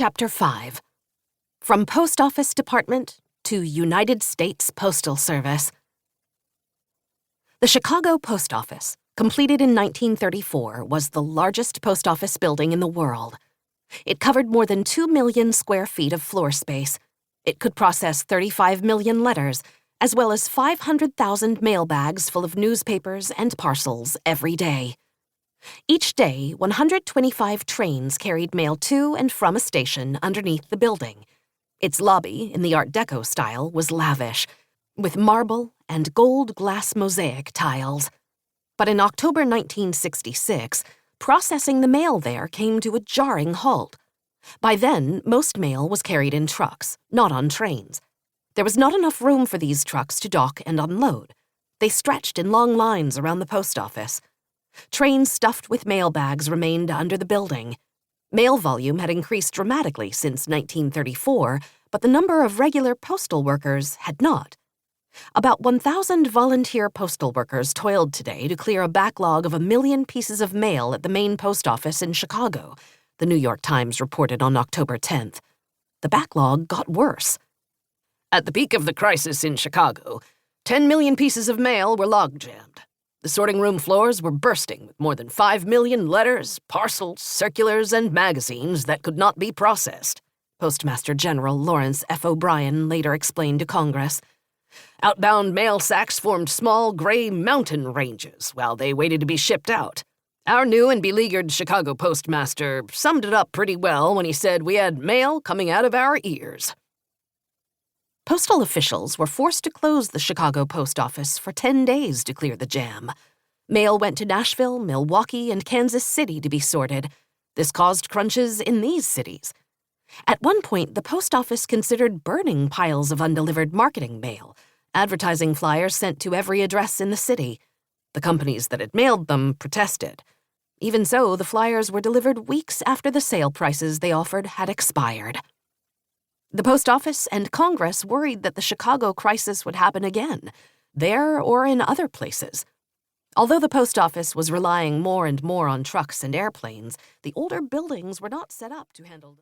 Chapter 5. From Post Office Department to United States Postal Service. The Chicago Post Office, completed in 1934, was the largest post office building in the world. It covered more than 2 million square feet of floor space. It could process 35 million letters, as well as 500,000 mail bags full of newspapers and parcels every day. Each day, 125 trains carried mail to and from a station underneath the building. Its lobby, in the Art Deco style, was lavish, with marble and gold glass mosaic tiles. But in October 1966, processing the mail there came to a jarring halt. By then, most mail was carried in trucks, not on trains. There was not enough room for these trucks to dock and unload. They stretched in long lines around the post office. Trains stuffed with mail bags remained under the building. Mail volume had increased dramatically since 1934, but the number of regular postal workers had not. About 1,000 volunteer postal workers toiled today to clear a backlog of 1 million pieces of mail at the main post office in Chicago, the New York Times reported on October 10th. The backlog got worse. At the peak of the crisis in Chicago, 10 million pieces of mail were logjammed. The sorting room floors were bursting with more than 5 million letters, parcels, circulars, and magazines that could not be processed, Postmaster General Lawrence F. O'Brien later explained to Congress. Outbound mail sacks formed small gray mountain ranges while they waited to be shipped out. Our new and beleaguered Chicago postmaster summed it up pretty well when he said we had mail coming out of our ears. Postal officials were forced to close the Chicago post office for 10 days to clear the jam. Mail went to Nashville, Milwaukee, and Kansas City to be sorted. This caused crunches in these cities. At one point, the post office considered burning piles of undelivered marketing mail, advertising flyers sent to every address in the city. The companies that had mailed them protested. Even so, the flyers were delivered weeks after the sale prices they offered had expired. The post office and Congress worried that the Chicago crisis would happen again, there or in other places. Although the post office was relying more and more on trucks and airplanes, the older buildings were not set up to handle